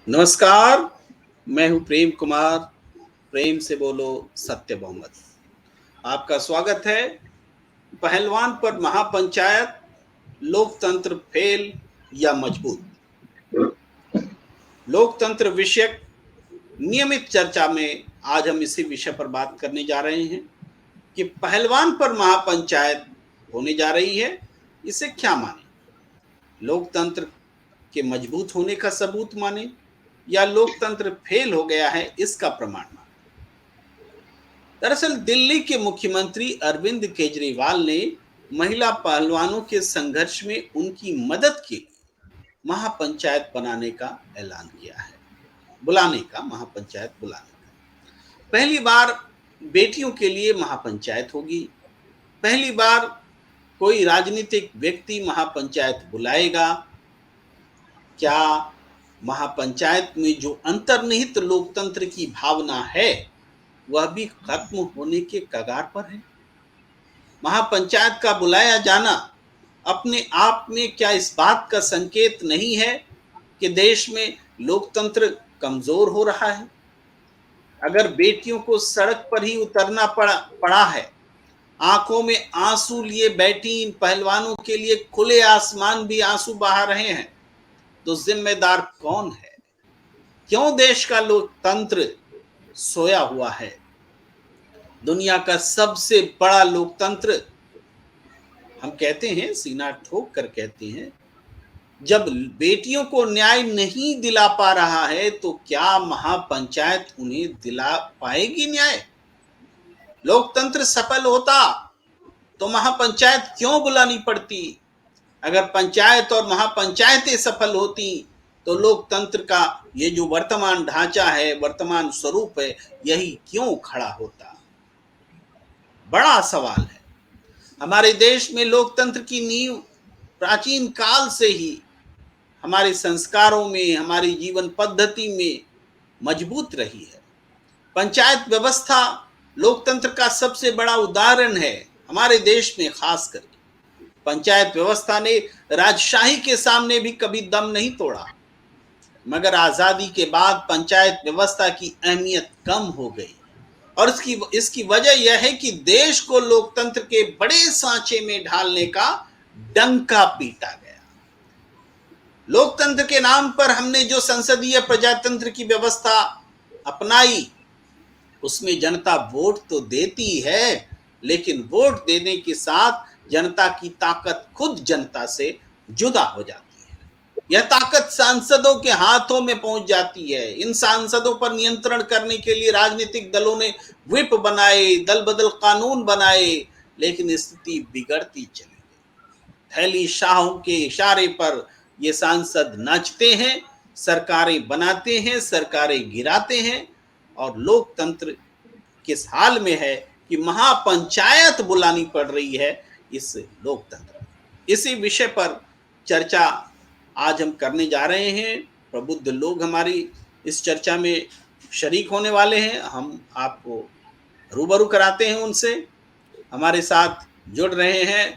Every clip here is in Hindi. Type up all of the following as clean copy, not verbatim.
नमस्कार। मैं हूं प्रेम कुमार। प्रेम से बोलो सत्य बहुमत। आपका स्वागत है पहलवान पर महापंचायत, लोकतंत्र फेल या मजबूत। लोकतंत्र विषयक नियमित चर्चा में आज हम इसी विषय पर बात करने जा रहे हैं कि पहलवान पर महापंचायत होने जा रही है, इसे क्या माने। लोकतंत्र के मजबूत होने का सबूत माने या लोकतंत्र फेल हो गया है इसका प्रमाण माने। दरअसल दिल्ली के मुख्यमंत्री अरविंद केजरीवाल ने महिला पहलवानों के संघर्ष में उनकी मदद के लिए महापंचायत बनाने का ऐलान किया है। महापंचायत बुलाने का पहली बार बेटियों के लिए महापंचायत होगी। पहली बार कोई राजनीतिक व्यक्ति महापंचायत बुलाएगा। क्या महापंचायत में जो अंतर्निहित लोकतंत्र की भावना है वह भी खत्म होने के कगार पर है। महापंचायत का बुलाया जाना अपने आप में क्या इस बात का संकेत नहीं है कि देश में लोकतंत्र कमजोर हो रहा है। अगर बेटियों को सड़क पर ही उतरना पड़ा है, आंखों में आंसू लिए बैठी इन पहलवानों के लिए खुले आसमान भी आंसू बहा रहे हैं, तो जिम्मेदार कौन है? क्यों देश का लोकतंत्र सोया हुआ है? दुनिया का सबसे बड़ा लोकतंत्र, हम कहते हैं, सीना ठोक कर कहते हैं, जब बेटियों को न्याय नहीं दिला पा रहा है तो क्या महापंचायत उन्हें दिला पाएगी न्याय? लोकतंत्र सफल होता तो महापंचायत क्यों बुलानी पड़ती? अगर पंचायत और महापंचायतें सफल होती तो लोकतंत्र का ये जो वर्तमान ढांचा है, वर्तमान स्वरूप है, यही क्यों खड़ा होता? बड़ा सवाल है। हमारे देश में लोकतंत्र की नींव प्राचीन काल से ही हमारे संस्कारों में, हमारी जीवन पद्धति में मजबूत रही है। पंचायत व्यवस्था लोकतंत्र का सबसे बड़ा उदाहरण है। हमारे देश में खास करके पंचायत व्यवस्था ने राजशाही के सामने भी कभी दम नहीं तोड़ा, मगर आजादी के बाद पंचायत व्यवस्था की अहमियत कम हो गई और इसकी वजह यह है कि देश को लोकतंत्र के बड़े सांचे में ढालने का डंका पीटा गया। लोकतंत्र के नाम पर हमने जो संसदीय प्रजातंत्र की व्यवस्था अपनाई, उसमें जनता वोट तो देती है, लेकिन वोट देने के साथ जनता की ताकत खुद जनता से जुदा हो जाती है। यह ताकत सांसदों के हाथों में पहुंच जाती है। इन सांसदों पर नियंत्रण करने के लिए राजनीतिक दलों ने व्हिप बनाए, दल बदल कानून बनाए, लेकिन स्थिति बिगड़ती चली गई। थैली शाहों के इशारे पर ये सांसद नाचते हैं, सरकारें बनाते हैं, सरकारें गिराते हैं, और लोकतंत्र किस हाल में है कि महापंचायत बुलानी पड़ रही है इस लोकतंत्र। इसी विषय पर चर्चा आज हम करने जा रहे हैं। प्रबुद्ध लोग हमारी इस चर्चा में शरीक होने वाले हैं। हम आपको रूबरू कराते हैं उनसे। हमारे साथ जुड़ रहे हैं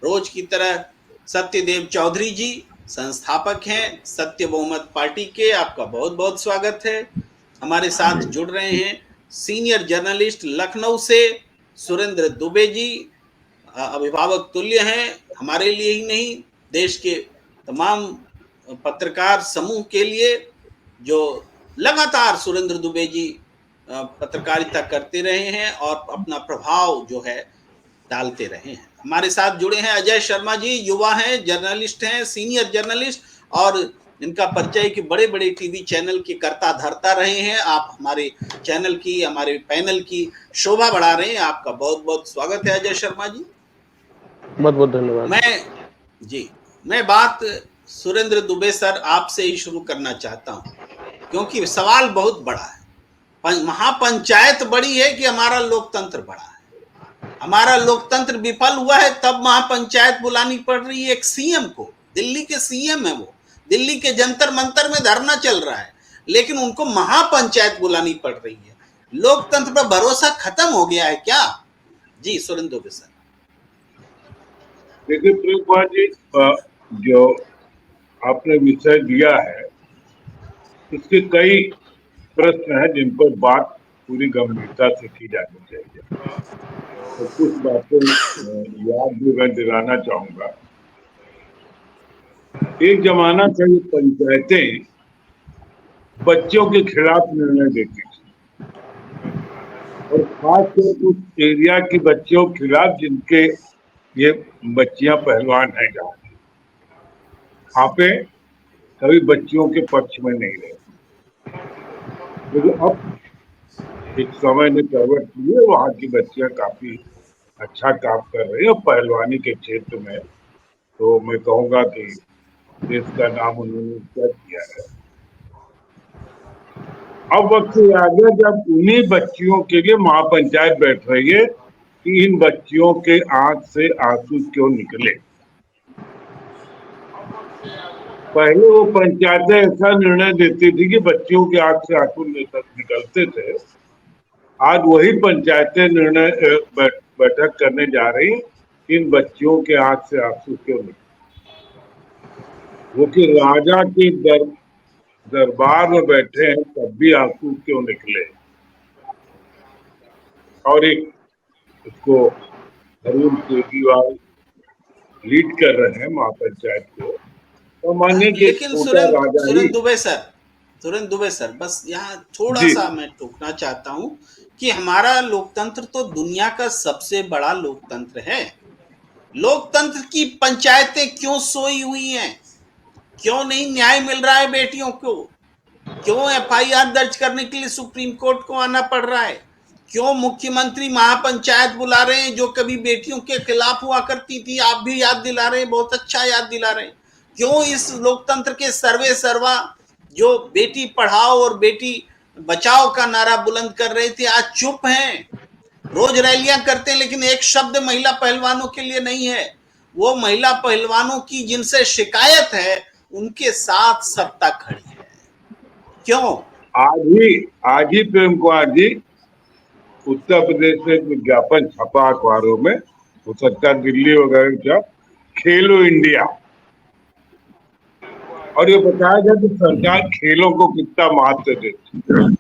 रोज की तरह सत्यदेव चौधरी जी, संस्थापक हैं सत्य बहुमत पार्टी के। आपका बहुत बहुत स्वागत है। हमारे साथ जुड़ रहे हैं सीनियर जर्नलिस्ट लखनऊ से सुरेंद्र दुबे जी, अभिभावक तुल्य हैं, हमारे लिए ही नहीं, देश के तमाम पत्रकार समूह के लिए, जो लगातार सुरेंद्र दुबे जी पत्रकारिता करते रहे हैं और अपना प्रभाव जो है डालते रहे हैं। हमारे साथ जुड़े हैं अजय शर्मा जी, युवा हैं, जर्नलिस्ट हैं, सीनियर जर्नलिस्ट, और इनका परिचय कि बड़े बड़े टीवी चैनल के कर्ता धर्ता रहे हैं। आप हमारे चैनल की, हमारे पैनल की शोभा बढ़ा रहे हैं। आपका बहुत बहुत स्वागत है अजय शर्मा जी। बहुत बहुत धन्यवाद। मैं बात सुरेंद्र दुबे सर आपसे ही शुरू करना चाहता हूं, क्योंकि सवाल बहुत बड़ा है। महापंचायत बड़ी है कि हमारा लोकतंत्र बड़ा है? हमारा लोकतंत्र विफल हुआ है तब महापंचायत बुलानी पड़ रही है एक सीएम को। दिल्ली के सीएम है वो, दिल्ली के जंतर मंतर में धरना चल रहा है, लेकिन उनको महापंचायत बुलानी पड़ रही है। लोकतंत्र पर भरोसा खत्म हो गया है क्या? जी सुरेंद्र दुबे सर। देखिए प्रेम कुमार जी, जो आपने विषय दिया है इसके कई प्रश्न हैं जिन पर बात पूरी गंभीरता से की जानी चाहिए। तो कुछ बातें याद भी मैं दिलाना चाहूंगा। एक जमाना था ये पंचायतें बच्चों के खिलाफ निर्णय देती थी, और खासकर उस एरिया के बच्चों के खिलाफ जिनके ये बच्चियां पहलवान हैं। जहाँ पे कभी बच्चियों के पक्ष में नहीं रहे, लेकिन अब एक समय ने करवट ली है, वहाँ की बच्चियां काफी अच्छा काम कर रही है पहलवानी के क्षेत्र में। तो मैं कहूँगा कि देश का नाम उन्होंने ऊंचा किया है। अब वक्त आ गया जब उन्हीं बच्चियों के लिए महापंचायत बैठ रही है कि इन बच्चियों के आंख से आंसू क्यों निकले। पहले वो पंचायतें ऐसा निर्णय देती थी कि बच्चियों के आंख से आंसू निकलते थे। आज वही पंचायतें निर्णय बैठक करने जा रही कि इन बच्चियों के आंख से आंसू क्यों निकले। वो कि राजा के दरबार में बैठे हैं तब भी आंसू क्यों निकले। और एक उसको अरुण केजरीवाल लीड कर रहे हैं महापंचायत को। तो मानिए कि एक लेकिन छोटा राजा ही। सुरेंद्र दुबे सर, बस यहाँ थोड़ा सा मैं टोकना चाहता हूँ कि हमारा लोकतंत्र तो दुनिया का सबसे बड़ा लोकतंत्र है। लोकतंत्र की पंचायतें क्यों सोई हुई हैं? क्यों नहीं न्याय मिल रहा है बेटियों को? क्यों एफआईआर दर्ज करने के लिए सुप्रीम कोर्ट को आना पड़ रहा है? क्यों मुख्यमंत्री महापंचायत बुला रहे हैं जो कभी बेटियों के खिलाफ हुआ करती थी? आप भी याद दिला रहे हैं, बहुत अच्छा याद दिला रहे हैं। क्यों इस लोकतंत्र के सर्वे सर्वा जो बेटी पढ़ाओ और बेटी बचाओ का नारा बुलंद कर रहे थे आज चुप हैं? रोज रैलियां करते हैं लेकिन एक शब्द महिला पहलवानों के लिए नहीं है। वो महिला पहलवानों की जिनसे शिकायत है उनके साथ सत्ता खड़ी है। क्यों? आज ही प्रेम कुमार जी उत्तर प्रदेश में विज्ञापन छपा अखबारों में, हो सकता है दिल्ली वगैरह का, खेलो इंडिया, और ये बताया गया कि सरकार खेलों को कितना महत्व देती है।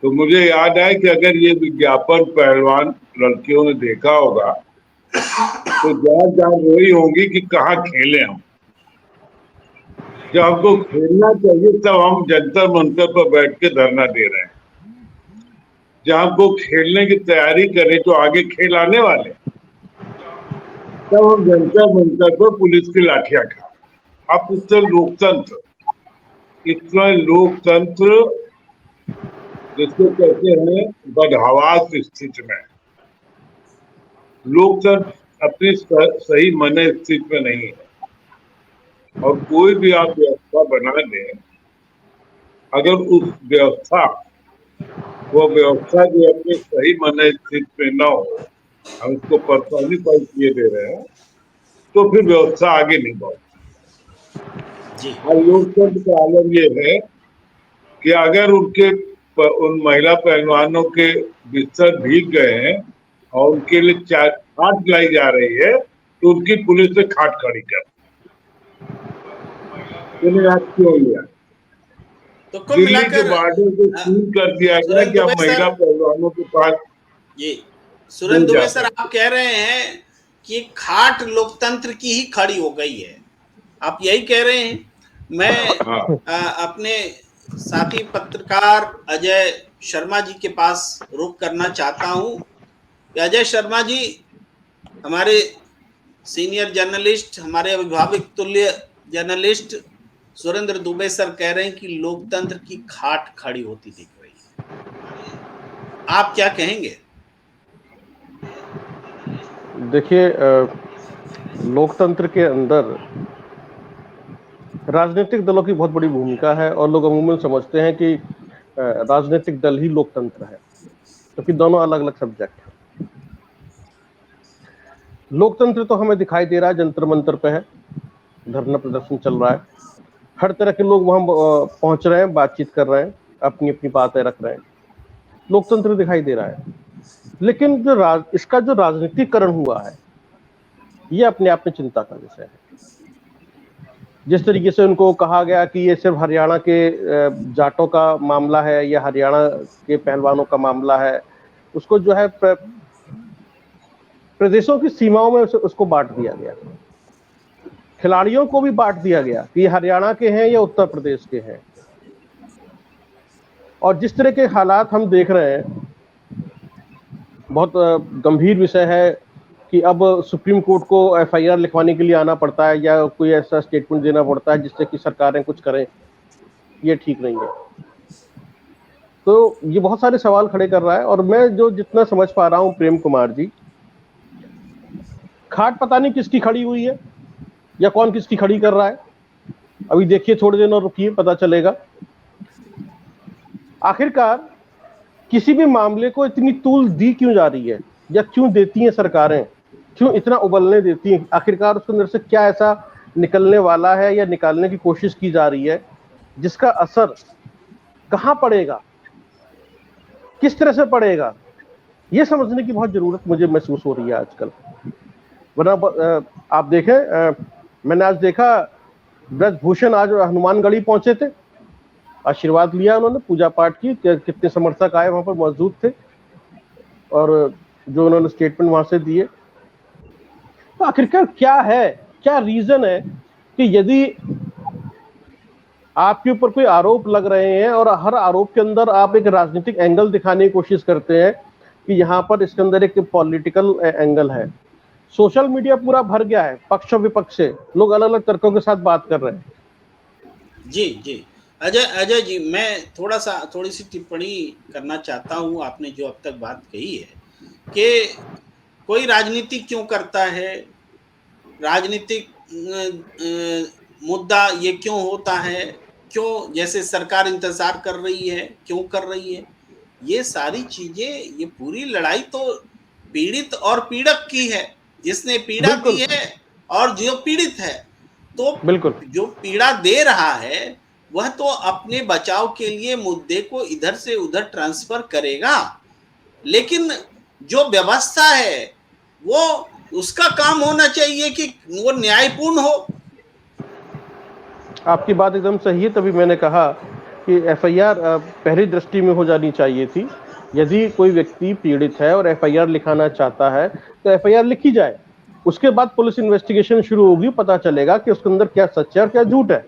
तो मुझे याद है कि अगर ये विज्ञापन पहलवान लड़कियों ने देखा होगा तो जान वही होंगी कि कहाँ खेले हम। जब हमको खेलना चाहिए तब हम जंतर मंतर पर बैठ के धरना दे रहे हैं। जब हमको खेलने की तैयारी करें तो आगे खेल आने वाले, तब हम जंतर मंतर पर पुलिस की लाठियां खा। अब उससे लोकतंत्र, इतना लोकतंत्र जिसको कहते हैं बदहवास स्थिति में, लोकतंत्र अपनी सही मन स्थिति में नहीं है। और कोई भी आप व्यवस्था बना दें, अगर उस व्यवस्था जो अपने सही मन स्थिति में न हो, हम उसको पर्सनलिफाई किए दे रहे हैं, तो फिर व्यवस्था आगे नहीं बढ़ती। लोकतंत्र का आलम ये है कि अगर उन महिला पहलवानों के बिस्तर भीग गए हैं और उनके लिए खाट लाई जा रही है तो उनकी पुलिस से खाट खड़ी कर। क्यों लिया? तो कुल मिलाकर दिल्ली के बॉर्डर को सील कर दिया गया कि अब महिला पहलवानों के पास। ये सुरेंद्र दुबे सर, आप कह रहे हैं कि खाट लोकतंत्र की ही खड़ी हो गई है, आप यही कह रहे हैं? मैं अपने साथी पत्रकार अजय शर्मा जी के पास रुख करना चाहता हूं। अजय शर्मा जी, हमारे सीनियर जर्नलिस्ट, हमारे अभिभावक तुल्य जर्नलिस्ट सुरेंद्र दुबे सर कह रहे हैं कि लोकतंत्र की खाट खड़ी होती दिख रही है, आप क्या कहेंगे? देखिए, लोकतंत्र के अंदर राजनीतिक दलों की बहुत बड़ी भूमिका है और लोग अमूमन समझते हैं कि राजनीतिक दल ही लोकतंत्र है, क्योंकि दोनों अलग अलग सब्जेक्ट हैं। लोकतंत्र तो हमें दिखाई दे रहा है, जंतर मंतर पे है, धरना प्रदर्शन चल रहा है, हर तरह के लोग वहां पहुंच रहे हैं, बातचीत कर रहे हैं, अपनी अपनी बातें रख रहे हैं, लोकतंत्र दिखाई दे रहा है। लेकिन इसका जो राजनीतिकरण हुआ है, ये अपने आप में चिंता का विषय है। जिस तरीके से उनको कहा गया कि ये सिर्फ हरियाणा के जाटों का मामला है या हरियाणा के पहलवानों का मामला है, उसको जो है प्रदेशों की सीमाओं में उसको बांट दिया गया। खिलाड़ियों को भी बांट दिया गया कि ये हरियाणा के हैं या उत्तर प्रदेश के हैं। और जिस तरह के हालात हम देख रहे हैं, बहुत गंभीर विषय है कि अब सुप्रीम कोर्ट को एफआईआर लिखवाने के लिए आना पड़ता है या कोई ऐसा स्टेटमेंट देना पड़ता है जिससे कि सरकारें कुछ करें। ये ठीक नहीं है। तो ये बहुत सारे सवाल खड़े कर रहा है। और मैं जो जितना समझ पा रहा हूं प्रेम कुमार जी, खाट पता नहीं किसकी खड़ी हुई है या कौन किसकी खड़ी कर रहा है। अभी देखिए, थोड़े दिन और रुकिए, पता चलेगा। आखिरकार किसी भी मामले को इतनी तूल दी क्यों जा रही है या क्यों देती हैं सरकारें, क्यों इतना उबलने देती हैं? आखिरकार उसके अंदर से क्या ऐसा निकलने वाला है या निकालने की कोशिश की जा रही है जिसका असर कहां पड़ेगा, किस तरह से पड़ेगा, ये समझने की बहुत जरूरत मुझे महसूस हो रही है आजकल। वरना आप देखें, मैंने आज देखा ब्रजभूषण आज हनुमानगढ़ी पहुंचे थे, आशीर्वाद लिया उन्होंने, पूजा पाठ की, कितने समर्थक आए वहां पर मौजूद थे और जो उन्होंने स्टेटमेंट वहां से दिए। तो आखिरकार क्या है, क्या रीजन है कि यदि आपके ऊपर कोई आरोप लग रहे हैं और हर आरोप के अंदर आप एक राजनीतिक एंगल दिखाने की कोशिश करते हैं कि यहाँ पर इसके अंदर एक पॉलिटिकल एंगल है। सोशल मीडिया पूरा भर गया है पक्ष और विपक्ष से, लोग अलग अलग तर्कों के साथ बात कर रहे हैं। जी जी, अजय जी, मैं थोड़ी सी टिप्पणी करना चाहता हूँ। आपने जो अब तक बात कही है कि कोई राजनीति क्यों करता है, राजनीतिक मुद्दा ये क्यों होता है, क्यों जैसे सरकार इंतजार कर रही है, क्यों कर रही है, ये सारी चीजें, ये पूरी लड़ाई तो पीड़ित और पीड़क की है। जिसने पीड़ा दी है और जो पीड़ित है, तो बिल्कुल जो पीड़ा दे रहा है वह तो अपने बचाव के लिए मुद्दे को इधर से उधर ट्रांसफर करेगा, लेकिन जो व्यवस्था है वो, उसका काम होना चाहिए कि वो न्यायपूर्ण हो। आपकी बात एकदम सही है। तभी मैंने कहा कि एफआईआर पहली दृष्टि में हो जानी चाहिए थी। यदि कोई व्यक्ति पीड़ित है और एफआईआर लिखाना चाहता है तो एफआईआर लिखी जाए, उसके बाद पुलिस इन्वेस्टिगेशन शुरू होगी, पता चलेगा कि उसके अंदर क्या सच है और क्या झूठ है।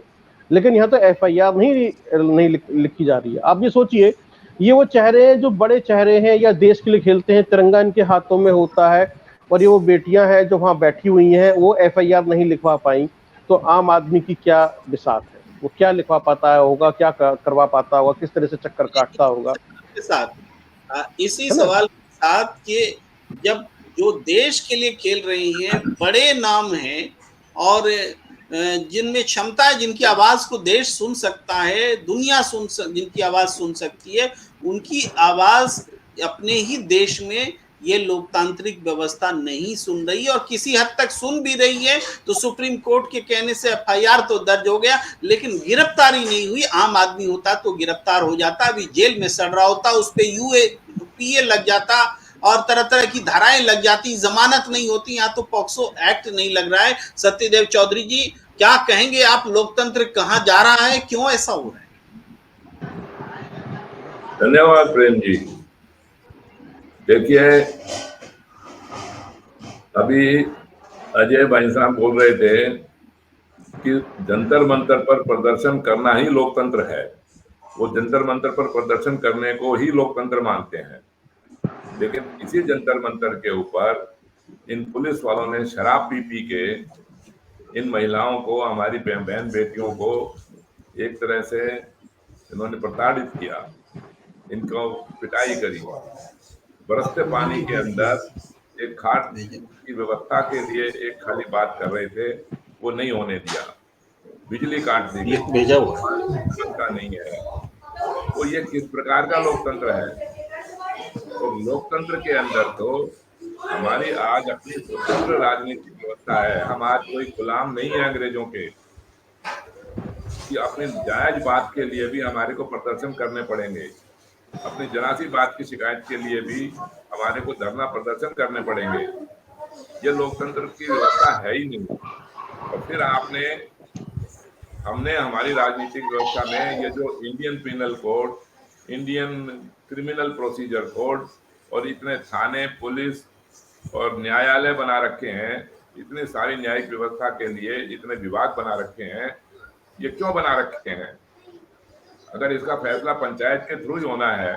लेकिन यहाँ तो एफआईआर नहीं लिखी जा रही है। आप ये सोचिए, ये वो चेहरे हैं जो बड़े चेहरे हैं या देश के लिए खेलते हैं, तिरंगा इनके हाथों में होता है, और ये वो बेटियां हैं जो वहां बैठी हुई हैं, वो एफआईआर नहीं लिखवा पाई, तो आम आदमी की क्या बिसात है? वो क्या लिखवा पाता है होगा, क्या करवा पाता होगा, किस तरह से चक्कर काटता होगा। के साथ इसी सवाल के साथ कि जब जो देश के लिए खेल रही हैं, बड़े नाम हैं और जिनमें क्षमता है, जिनकी आवाज को देश सुन सकता है, दुनिया जिनकी आवाज सुन सकती है, उनकी आवाज अपने ही देश में ये लोकतांत्रिक व्यवस्था नहीं सुन रही है। और किसी हद तक सुन भी रही है तो सुप्रीम कोर्ट के कहने से एफआईआर तो दर्ज हो गया, लेकिन गिरफ्तारी नहीं हुई। आम आदमी होता तो गिरफ्तार हो जाता, अभी जेल में सड़ रहा होता, उस पे यूएपीए लग जाता और तरह तरह की धाराएं लग जाती, जमानत नहीं होती। यहाँ तो पॉक्सो एक्ट नहीं लग रहा है। सत्यदेव चौधरी जी, क्या कहेंगे आप? लोकतंत्र कहाँ जा रहा है, क्यों ऐसा हो रहा है? धन्यवाद प्रेम जी। देखिए, अभी अजय भाई साहब बोल रहे थे कि जंतर मंतर पर प्रदर्शन करना ही लोकतंत्र है। वो जंतर मंतर पर प्रदर्शन करने को ही लोकतंत्र मानते हैं, लेकिन इसी जंतर मंतर के ऊपर इन पुलिस वालों ने शराब पी के इन महिलाओं को, हमारी बहन बेटियों को एक तरह से इन्होंने प्रताड़ित किया, इनको पिटाई करी। बरसते पानी के अंदर एक खाट की व्यवस्था के लिए एक खाली बात कर रहे थे, वो नहीं होने दिया, बिजली काट दी गई, भेजा हुआ नहीं है। तो ये किस प्रकार का लोकतंत्र है? तो लोकतंत्र के अंदर तो हमारी आज अपनी स्वतंत्र राजनीतिक व्यवस्था है। हम आज कोई गुलाम नहीं है अंग्रेजों के, कि अपने जायज बात के लिए भी हमारे को प्रदर्शन करने पड़ेंगे, अपनी जरा सी बात की शिकायत के लिए भी हमारे को धरना प्रदर्शन करने पड़ेंगे। ये लोकतंत्र की व्यवस्था है ही नहीं। और फिर आपने हमने हमारी राजनीतिक व्यवस्था में ये जो Indian penal code, Indian criminal procedure code और इतने थाने, पुलिस और न्यायालय बना रखे हैं, इतनी सारी न्यायिक व्यवस्था के लिए इतने विभाग बना रखे हैं, ये क्यों बना रखे हैं? अगर इसका फैसला पंचायत के थ्रू ही होना है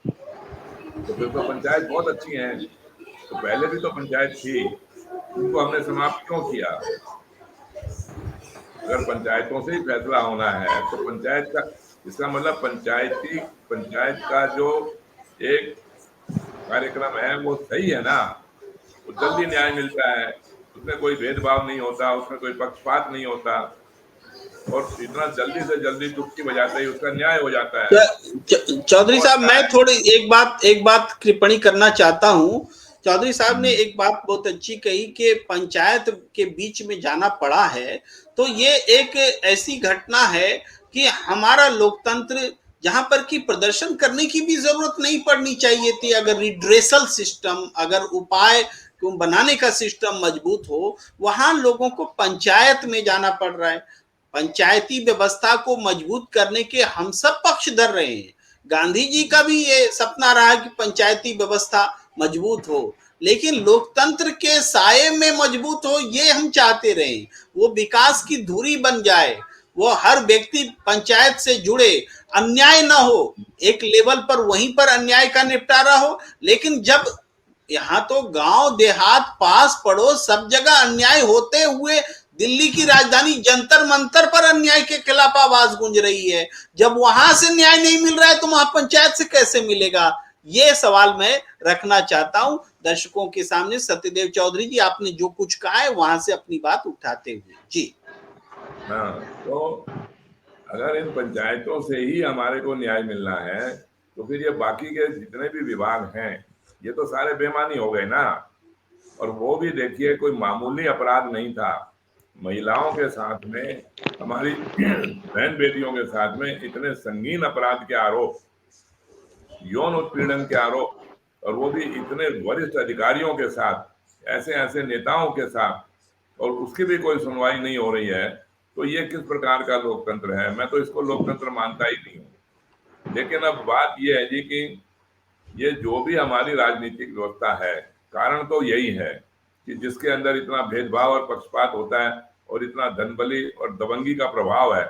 तो फिर तो पंचायत बहुत अच्छी है। तो पहले भी तो पंचायत थी, उनको हमने समाप्त क्यों किया? अगर पंचायतों से ही फैसला होना है तो पंचायत का, इसका मतलब पंचायत का जो एक कार्यक्रम है वो सही है ना, वो जल्दी न्याय मिलता है, उसमें कोई भेदभाव नहीं होता, उसमें कोई पक्षपात नहीं होता और इतना जल्दी से जल्दी चुटकी बजाते ही उसका न्याय हो जाता है। चौधरी साहब, मैं थोड़ी एक बात टिप्पणी करना चाहता हूँ। चौधरी साहब ने एक बात बहुत अच्छी कही कि पंचायत के बीच में जाना पड़ा है, तो ये एक ऐसी घटना है कि हमारा लोकतंत्र जहां पर कि प्रदर्शन करने की भी जरूरत नहीं पड़नी चाहिए थी। अगर रिड्रेसल सिस्टम, अगर उपाय बनाने का सिस्टम मजबूत हो, वहां लोगों को पंचायत में जाना पड़ रहा है। पंचायती व्यवस्था को मजबूत करने के हम सब पक्षधर रहे हैं। गांधी जी का भी ये सपना रहा कि पंचायती व्यवस्था मजबूत हो, लेकिन लोकतंत्र के साये में मजबूत हो, ये हम चाहते रहे। वो विकास की धुरी बन जाए, वो हर व्यक्ति पंचायत से जुड़े, अन्याय ना हो, एक लेवल पर वहीं पर अन्याय का निपटारा हो। लेकिन जब यहाँ तो गांव देहात पास पड़ोस सब जगह अन्याय होते हुए दिल्ली की राजधानी जंतर मंतर पर अन्याय के खिलाफ आवाज गूंज रही है, जब वहां से न्याय नहीं मिल रहा है तो वहां पंचायत से कैसे मिलेगा? ये सवाल मैं रखना चाहता हूं दर्शकों के सामने। सत्यदेव चौधरी जी, आपने जो कुछ कहा है वहां से अपनी बात उठाते हुए जी। हाँ, तो अगर इन पंचायतों से ही हमारे को न्याय मिलना है तो फिर ये बाकी के जितने भी विभाग हैं ये तो सारे बेमानी हो गए ना। और वो भी देखिए कोई मामूली अपराध नहीं था। महिलाओं के साथ में, हमारी बहन बेटियों के साथ में इतने संगीन अपराध के आरोप, यौन उत्पीड़न के आरोप, और वो भी इतने वरिष्ठ अधिकारियों के साथ, ऐसे ऐसे नेताओं के साथ, और उसकी भी कोई सुनवाई नहीं हो रही है, तो ये किस प्रकार का लोकतंत्र है? मैं तो इसको लोकतंत्र मानता ही नहीं हूँ। लेकिन अब बात ये है जी कि ये जो भी हमारी राजनीतिक व्यवस्था है, कारण तो यही है कि जिसके अंदर इतना भेदभाव और पक्षपात होता है और इतना धनबली और दबंगी का प्रभाव है।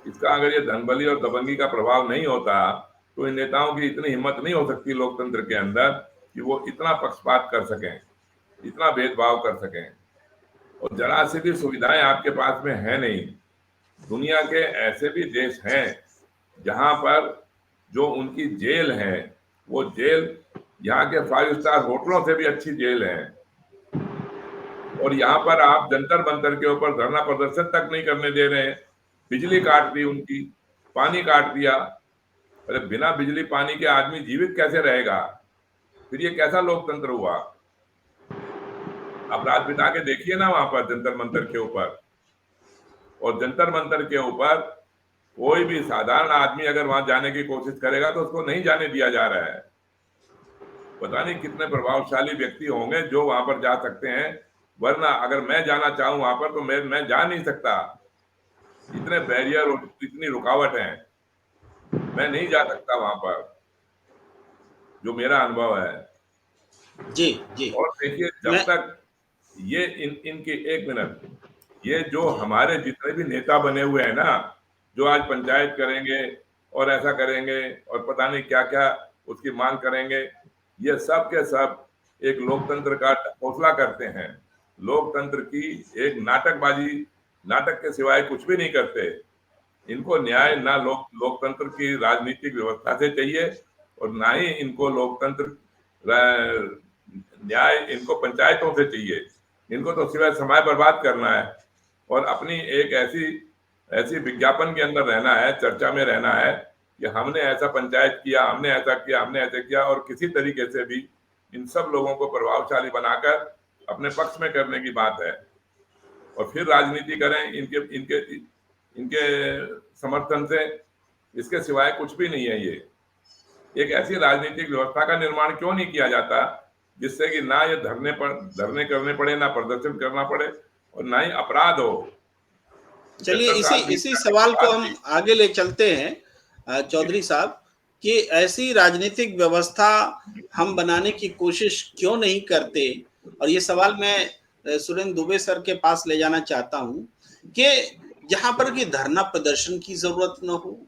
इसका अगर ये धनबली और दबंगी का प्रभाव नहीं होता तो इन नेताओं की इतनी हिम्मत नहीं हो सकती लोकतंत्र के अंदर कि वो इतना पक्षपात कर सकें, इतना भेदभाव कर सकें। और जरा सी भी सुविधाएं आपके पास में है नहीं। दुनिया के ऐसे भी देश हैं जहां पर जो उनकी जेल है, वो जेल यहाँ के 5 स्टार होटलों से भी अच्छी जेल है, और यहाँ पर आप जंतर मंतर के ऊपर धरना प्रदर्शन तक नहीं करने दे रहे हैं। बिजली काट दी उनकी, पानी काट दिया। अरे बिना बिजली पानी के आदमी जीवित कैसे रहेगा? फिर ये कैसा लोकतंत्र हुआ? आप रात बिता के देखिए ना वहां पर जंतर मंतर के ऊपर। और जंतर मंतर के ऊपर कोई भी साधारण आदमी अगर वहां जाने की कोशिश करेगा तो उसको नहीं जाने दिया जा रहा है। पता नहीं कितने प्रभावशाली व्यक्ति होंगे जो वहां पर जा सकते हैं, वरना अगर मैं जाना चाहूं वहां पर तो मैं जा नहीं सकता। इतने बैरियर और इतनी रुकावट है, मैं नहीं जा सकता वहां पर, जो मेरा अनुभव है। जी जी। और देखिए जब तक ये इनके एक मिनट, ये जो हमारे जितने भी नेता बने हुए हैं ना, जो आज पंचायत करेंगे और ऐसा करेंगे और पता नहीं क्या क्या उसकी मांग करेंगे, ये सब के सब एक लोकतंत्र का हौसला करते हैं। लोकतंत्र की एक नाटकबाजी, नाटक के सिवाय कुछ भी नहीं करते। इनको न्याय ना लोकतंत्र की राजनीतिक व्यवस्था से चाहिए और ना ही इनको लोकतंत्र न्याय इनको पंचायतों से चाहिए। इनको तो सिवाय समय बर्बाद करना है और अपनी एक ऐसी विज्ञापन के अंदर रहना है, चर्चा में रहना है कि हमने ऐसा पंचायत किया, हमने ऐसा किया, हमने ऐसे किया, और किसी तरीके से भी इन सब लोगों को प्रभावशाली बनाकर अपने पक्ष में करने की बात है और फिर राजनीति करें इनके इनके इनके समर्थन से। इसके सिवाय कुछ भी नहीं है। ये एक ऐसी राजनीतिक व्यवस्था का निर्माण क्यों नहीं किया जाता जिससे कि ना ये धरने करने पड़े, ना प्रदर्शन करना पड़े और ना ही अपराध हो। चलिए 75 इसी साल बीत इसी जाने सवाल के को बाद हम भी। आगे ले चलते हैं चौधरी साहब, कि ऐसी राजनीतिक व्यवस्था हम बनाने की कोशिश क्यों नहीं करते। और ये सवाल मैं सुरेंद्र दुबे सर के पास ले जाना चाहता हूं कि जहां पर कि धरना प्रदर्शन की जरूरत न हो,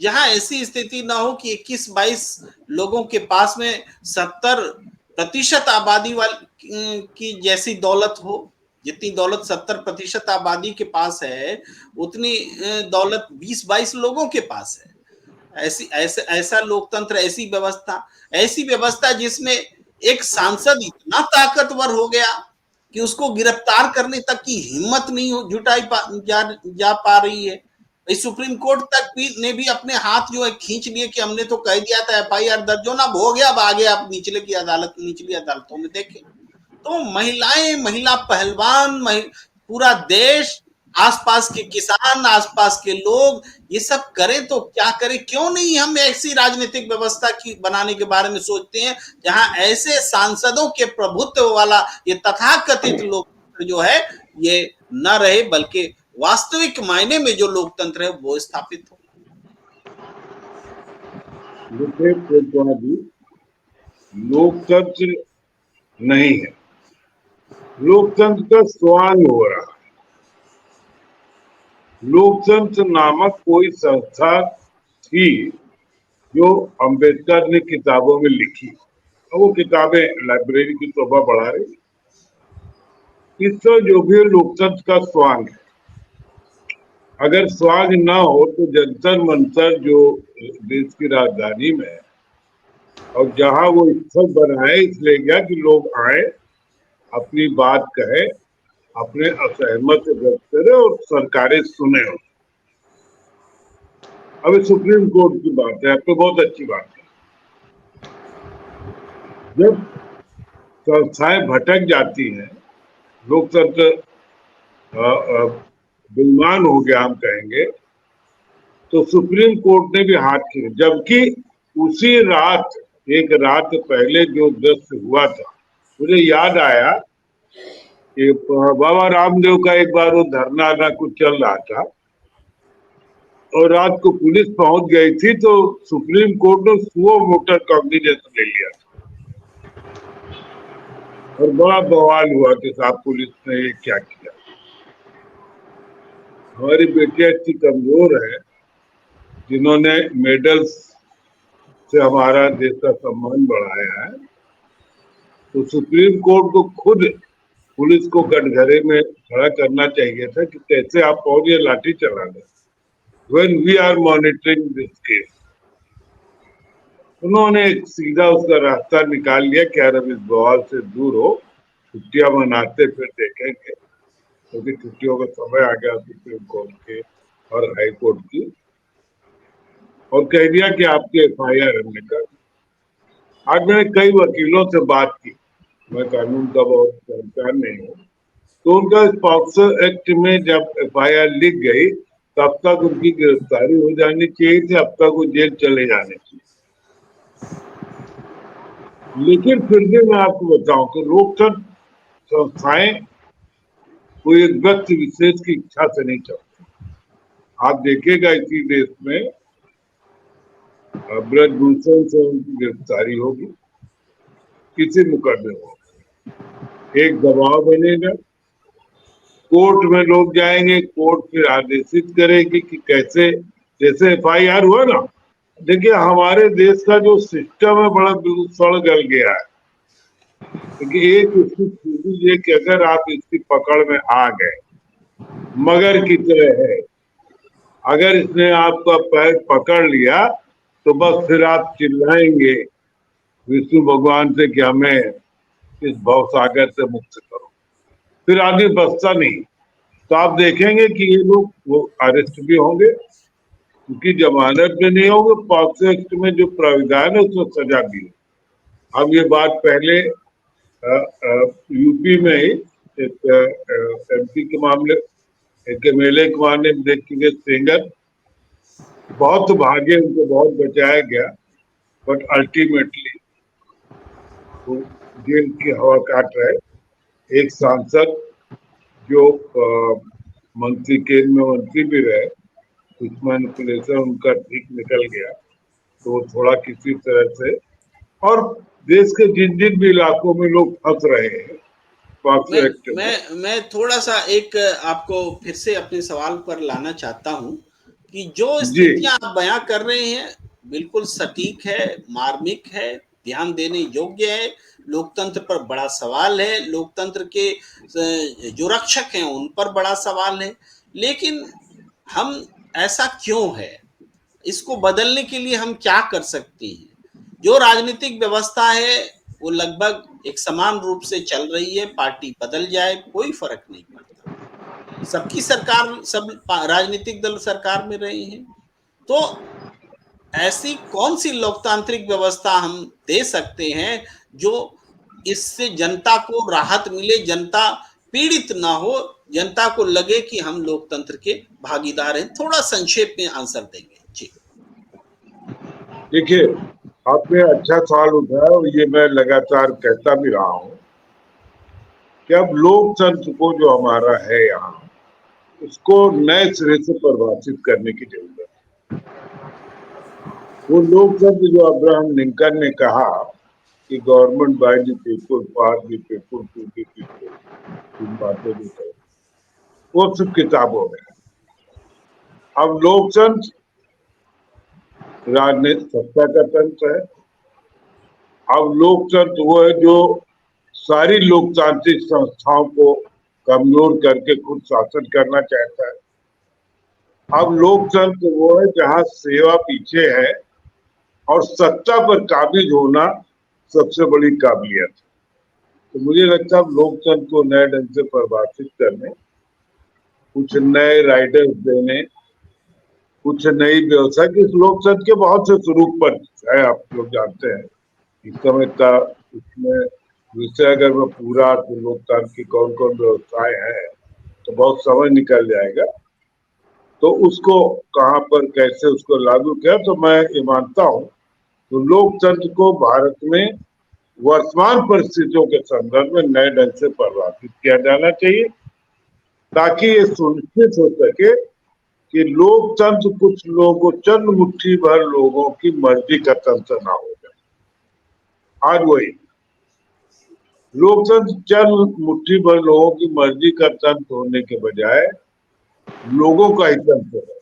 जहां ऐसी स्थिति ना हो कि 21-22 लोगों के पास में 70% आबादी वाली की जैसी दौलत हो। जितनी दौलत 70% आबादी के पास है, उतनी दौलत 20-22 लोगों के पास है। ऐसा लोकतंत्र, ऐसी व्यवस्था जिसमें एक सांसद इतना ताकतवर हो गया कि उसको गिरफ्तार करने तक की हिम्मत नहीं हो जा पा रही है। सुप्रीम कोर्ट तक भी अपने हाथ जो है खींच लिए कि हमने तो कह दिया था, FIR दर्ज होना हो गया, अब आगे आप निचली अदालतों में देखें। तो महिलाएं, महिला पहलवान, पूरा देश, आसपास के किसान, आसपास के लोग ये सब करें तो क्या करें। क्यों नहीं हम ऐसी राजनीतिक व्यवस्था की बनाने के बारे में सोचते हैं जहां ऐसे सांसदों के प्रभुत्व वाला ये तथाकथित लोकतंत्र जो है ये न रहे, बल्कि वास्तविक मायने में जो लोकतंत्र है वो स्थापित हो। देखिए प्रियंका जी, लोकतंत्र नहीं है, लोकतंत्र का सवाल हो रहा है। लोकतंत्र नामक कोई संस्था थी जो अंबेडकर ने किताबों में लिखी, और वो किताबें लाइब्रेरी की शोभा बढ़ा रही। इससे जो भी लोकतंत्र का स्वांग है, अगर स्वांग ना हो तो जंतर मंतर जो देश की राजधानी में है और जहां वो स्थल बनाए इसलिए गया कि लोग आए, अपनी बात कहे, अपने असहमत व्यक्त करे और सरकारें सुने। अभी सुप्रीम कोर्ट की बात है, आपको बहुत अच्छी बात है। जब संस्थाएं भटक जाती हैं, लोकतंत्र बेईमान हो गया हम कहेंगे, तो सुप्रीम कोर्ट ने भी हाथ खींचे। जबकि उसी रात, एक रात पहले जो दृश्य हुआ था, मुझे याद आया कि बाबा रामदेव का एक बार वो धरना ना कुछ चल रहा था और रात को पुलिस पहुंच गई थी, तो सुप्रीम कोर्ट ने सुओ मोटर कॉग्निजेंस ले लिया था और बड़ा बवाल हुआ कि साहब पुलिस ने ये क्या किया। हमारी बेटियां इतनी कमजोर है जिन्होंने मेडल्स से हमारा देश का सम्मान बढ़ाया है, तो सुप्रीम कोर्ट को खुद पुलिस को कटघरे में खड़ा करना चाहिए था कि कैसे आप और ये लाठी चला रहे when we are monitoring this case. उन्होंने एक सीधा उसका रास्ता निकाल लिया कि यार अब इस बवाल से दूर हो, छुट्टियां मनाते फिर देखेंगे, क्योंकि छुट्टियों का समय आ गया सुप्रीम कोर्ट के और हाई कोर्ट की, और कह दिया कि आपके FIR हमने कर। आज मैंने कई वकीलों से बात की, मैं कानून का बहुत जानकार नहीं हूँ, तो उनका पॉक्सो एक्ट में जब FIR लिख गई तब तक उनकी गिरफ्तारी हो जानी चाहिए थी, अब तक वो जेल चले जाने चाहिए। लेकिन फिर भी मैं आपको बताऊं कि लोकतंत्र संस्थाएं कोई एक व्यक्ति विशेष की इच्छा से नहीं चलती। आप देखिएगा इसी देश में ब्रजभूषण से उनकी गिरफ्तारी होगी, किसी मुकदमे में एक दबाव बनेगा, कोर्ट में लोग जाएंगे, कोर्ट फिर आदेशित करेगी कि कैसे, जैसे FIR हुआ ना। देखिए हमारे देश का जो सिस्टम है बड़ा सड़ गल गया है, क्योंकि एक इसकी खूबी ये कि अगर आप इसकी पकड़ में आ गए, मगर की तरह है, अगर इसने आपका पैर पकड़ लिया तो बस फिर आप चिल्लाएंगे विष्णु भगवान से कि हमें इस भवसागर से मुक्त करो, फिर आगे बचता नहीं। तो आप देखेंगे कि ये लोग वो अरेस्ट भी होंगे, क्योंकि जमानत में नहीं होंगे, पॉक्सो एक्ट में जो प्राविधान है उसमें सजा भी है। अब ये बात पहले यूपी में ही एक MP के मामले, एक MLA के मामले में देखेंगे, सिंगर बहुत भागे, उनको बहुत बचाया गया, बट अल्टीमेटली वो जेल की हवा काट रहे। एक सांसद जो मंत्री केंद्र में मंत्री भी रहे, कुछ मैनिपुलेशन उनका ठीक निकल गया, तो थोड़ा किसी तरह से, और देश के जिन जिन भी इलाकों में लोग फंस रहे हैं पॉक्सो एक्ट में। मैं थोड़ा सा एक आपको फिर से अपने सवाल पर लाना चाहता हूं कि जो जी स्थितियां आप बयां कर रहे हैं बिल्कुल सटीक है, मार्मिक है, ध्यान देने योग्य है, लोकतंत्र पर बड़ा सवाल है, लोकतंत्र के जो रक्षक हैं उन पर बड़ा सवाल है। लेकिन हम ऐसा क्यों है, इसको बदलने के लिए हम क्या कर सकते हैं? जो राजनीतिक व्यवस्था है वो लगभग एक समान रूप से चल रही है, पार्टी बदल जाए कोई फर्क नहीं पड़ता, सबकी सरकार, सब राजनीतिक दल सरकार में रहे हैं। तो ऐसी कौन सी लोकतांत्रिक व्यवस्था हम दे सकते हैं जो इससे जनता को राहत मिले, जनता पीड़ित ना हो, जनता को लगे कि हम लोकतंत्र के भागीदार हैं? थोड़ा संक्षेप में आंसर देंगे जी। देखिए, आपने अच्छा सवाल उठाया और ये मैं लगातार कहता भी रहा हूँ कि अब लोकतंत्र को जो हमारा है यहाँ, उसको नए सिरे से परिभाषित करने की जरूरत है। वो लोकतंत्र जो अब्राहम लिंकन ने कहा कि government by the people, for the people, to the people, इन बातों को कहे, वो सिर्फ किताबों में है। अब लोकतंत्र राजनीतिक सत्ता का तंत्र है। अब लोकतंत्र वो है जो सारी लोकतांत्रिक संस्थाओं को कमजोर करके खुद शासन करना चाहता है। अब लोकतंत्र वो है जहां सेवा पीछे है और सत्ता पर काबिज होना सबसे बड़ी काबिलियत है। तो मुझे लगता है लोकतंत्र को नए ढंग से परिभाषित करने, कुछ नए राइडर्स देने, कुछ नई व्यवस्था की, लोकतंत्र के बहुत से स्वरूप पर है, आप लोग जानते हैं। इस समय का इसमें विषय अगर मैं पूरा तो लोकतंत्र की कौन कौन व्यवस्थाएं हैं तो बहुत समय निकल जाएगा। तो उसको कहाँ पर कैसे उसको लागू किया, तो मैं ये मानता हूँ तो लोकतंत्र को भारत में वर्तमान परिस्थितियों के संदर्भ में नए ढंग से परिभाषित किया जाना चाहिए, ताकि ये सुनिश्चित हो सके कि लोकतंत्र कुछ लोगों, चंद मुट्ठी भर लोगों की मर्जी का तंत्र ना हो जाए। आज वही लोकतंत्र चंद मुट्ठी भर लोगों की मर्जी का तंत्र होने के बजाय लोगों का ही तंत्र है।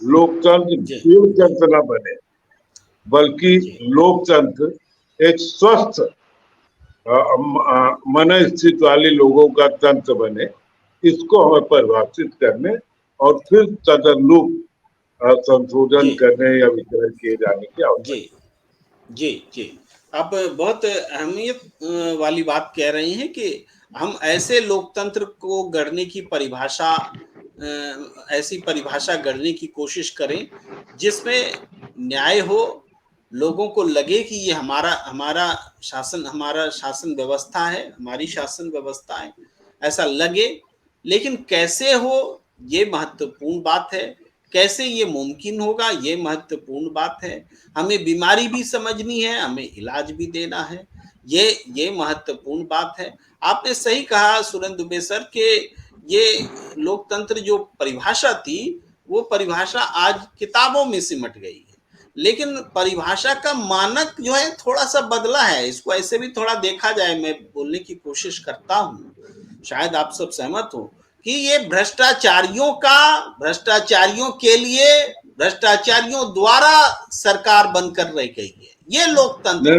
लोकतंत्र भीड़ तंत्र न बने, बल्कि लोकतंत्र एक स्वस्थ मन स्थित वाले लोगों का तंत्र बने। इसको हमें परिभाषित करने और फिर तदनुरूप संशोधन करने या वितरण किए जाने की आवश्यकता। जी जी, आप बहुत अहमियत वाली बात कह रहे हैं कि हम ऐसे लोकतंत्र को गढ़ने की परिभाषा, ऐसी परिभाषा गढ़ने की कोशिश करें जिसमें न्याय हो, लोगों को लगे कि ये हमारा शासन व्यवस्था है, हमारी शासन व्यवस्था है, ऐसा लगे। लेकिन कैसे हो ये महत्वपूर्ण बात है, कैसे ये मुमकिन होगा ये महत्वपूर्ण बात है। हमें बीमारी भी समझनी है, हमें इलाज भी देना है, ये महत्वपूर्ण बात है। आपने सही कहा सुरेंद्र दुबे सर के ये लोकतंत्र जो परिभाषा थी वो परिभाषा आज किताबों में सिमट गई है, लेकिन परिभाषा का मानक जो है थोड़ा सा बदला है। इसको ऐसे भी थोड़ा देखा जाए, मैं बोलने की कोशिश करता हूँ, शायद आप सब सहमत हो कि ये भ्रष्टाचारियों के लिए, भ्रष्टाचारियों द्वारा सरकार बनकर रह गई है, ये लोकतंत्र।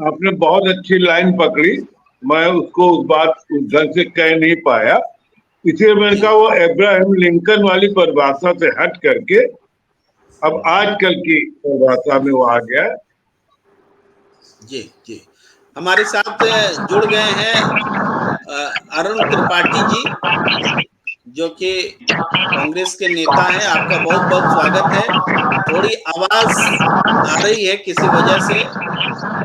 आपने बहुत अच्छी लाइन पकड़ी, मैं उसको उस बात उस ढंग से कह नहीं पाया, इसलिए मैंने कहा वो अब्राहम लिंकन वाली परिभाषा से हट करके अब आजकल की परिभाषा में वो आ गया। जी जी, हमारे साथ जुड़ गए हैं अरुण त्रिपाठी जी, जो कि कांग्रेस के नेता हैं। आपका बहुत बहुत स्वागत है। थोड़ी आवाज आ रही है किसी वजह से,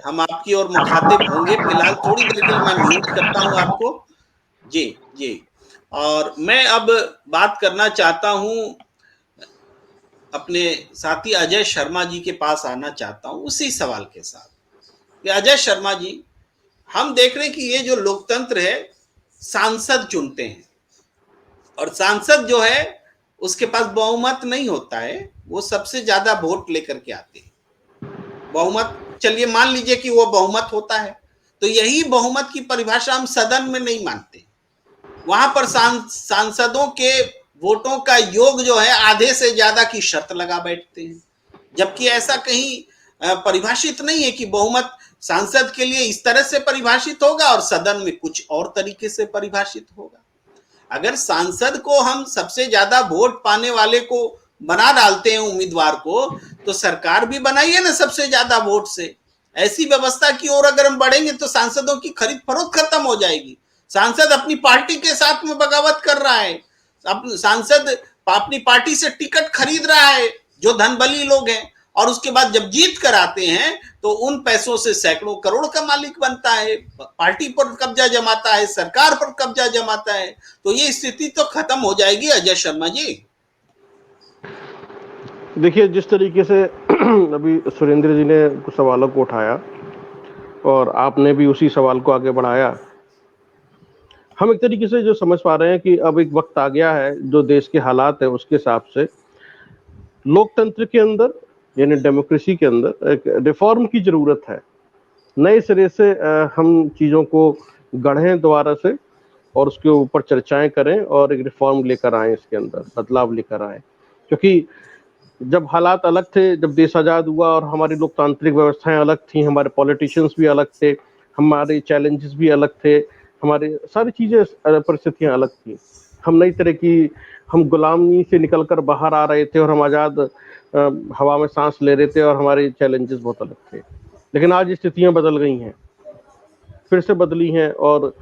हम आपकी ओर मुखातिब होंगे। फिलहाल थोड़ी देर के लिए मैं म्यूट करता हूं आपको। जी जी, और मैं अब बात करना चाहता हूं, अपने साथी अजय शर्मा जी के पास आना चाहता हूं उसी सवाल के साथ कि अजय शर्मा जी, हम देख रहे हैं कि ये जो लोकतंत्र है सांसद चुनते हैं और सांसद जो है उसके पास बहुमत नहीं होता है, वो सबसे ज्यादा वोट लेकर के आते हैं। बहुमत, चलिए मान लीजिए कि वो बहुमत होता है, तो यही बहुमत की परिभाषा हम सदन में नहीं मानते। वहां पर सांसदों के वोटों का योग जो है आधे से ज्यादा की शर्त लगा बैठते हैं, जबकि ऐसा कहीं परिभाषित नहीं है कि बहुमत सांसद के लिए इस तरह से परिभाषित होगा और सदन में कुछ और तरीके से परिभाषित होगा। अगर सांसद को हम सबसे ज्यादा वोट पाने वाले को बना डालते हैं उम्मीदवार को, तो सरकार भी बनाइए ना सबसे ज्यादा वोट से। ऐसी व्यवस्था की ओर अगर हम बढ़ेंगे तो सांसदों की खरीद फरोख्त खत्म हो जाएगी। सांसद अपनी पार्टी के साथ में बगावत कर रहा है, सांसद अपनी पार्टी से टिकट खरीद रहा है जो धनबली लोग हैं, और उसके बाद जब जीत कर आते हैं तो उन पैसों से सैकड़ों करोड़ का मालिक बनता है, पार्टी पर कब्जा जमाता है, सरकार पर कब्जा जमाता है। तो ये स्थिति तो खत्म हो जाएगी अजय शर्मा जी। देखिए, जिस तरीके से अभी सुरेंद्र जी ने कुछ सवालों को उठाया और आपने भी उसी सवाल को आगे बढ़ाया, हम एक तरीके से जो समझ पा रहे हैं कि अब एक वक्त आ गया है जो देश के हालात है उसके हिसाब से लोकतंत्र के अंदर यानी डेमोक्रेसी के अंदर एक रिफॉर्म की जरूरत है। नए सिरे से हम चीज़ों को गढ़ें दोबारा से और उसके ऊपर चर्चाएं करें और एक रिफॉर्म लेकर आए, इसके अंदर बदलाव लेकर आए। क्योंकि जब हालात अलग थे, जब देश आज़ाद हुआ और हमारी लोकतांत्रिक व्यवस्थाएं अलग थी, हमारे पॉलिटिशियंस भी अलग थे, हमारे चैलेंजेस भी अलग थे, हमारी सारी चीज़ें परिस्थितियां अलग थी। हम नई तरह की, हम गुलामी से निकलकर बाहर आ रहे थे और हम आज़ाद हवा में सांस ले रहे थे और हमारे चैलेंजेस बहुत अलग थे। लेकिन आज स्थितियां बदल गई हैं, फिर से बदली हैं, और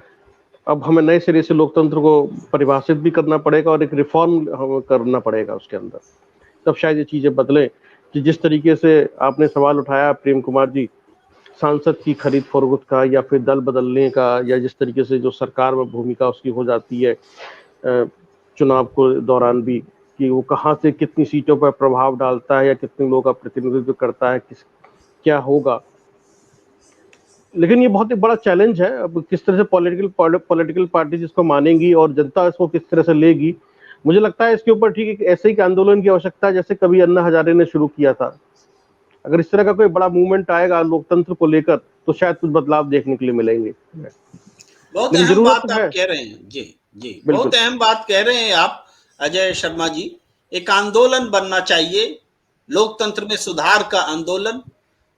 अब हमें नए सिरे से लोकतंत्र को परिभाषित भी करना पड़ेगा और एक रिफॉर्म हमें करना पड़ेगा उसके अंदर, तब शायद ये चीज़ें बदलें। कि जिस तरीके से आपने सवाल उठाया प्रेम कुमार जी, सांसद की खरीद फरोख्त का या फिर दल बदलने का, या जिस तरीके से जो सरकार में भूमिका उसकी हो जाती है चुनाव को दौरान भी, कि वो कहाँ से कितनी सीटों पर प्रभाव डालता है या कितने लोगों का प्रतिनिधित्व करता है, क्या होगा। लेकिन ये बहुत ही बड़ा चैलेंज है। अब किस तरह से पॉलिटिकल पार्टीज इसको मानेंगी और जनता इसको किस तरह से लेगी, मुझे लगता है इसके ऊपर ठीक ऐसे ही आंदोलन की आवश्यकता है जैसे कभी अन्ना हजारे ने शुरू किया था। अगर इस तरह का कोई बड़ा मूवमेंट आएगा लोकतंत्र को लेकर तो शायद कुछ बदलाव देखने के लिए मिलेंगे। बहुत लेकिन अहम जरूरत बात है, आप कह रहे हैं जी, जी बिल्कुल बहुत अहम बात कह रहे हैं आप अजय शर्मा जी। एक आंदोलन बनना चाहिए, लोकतंत्र में सुधार का आंदोलन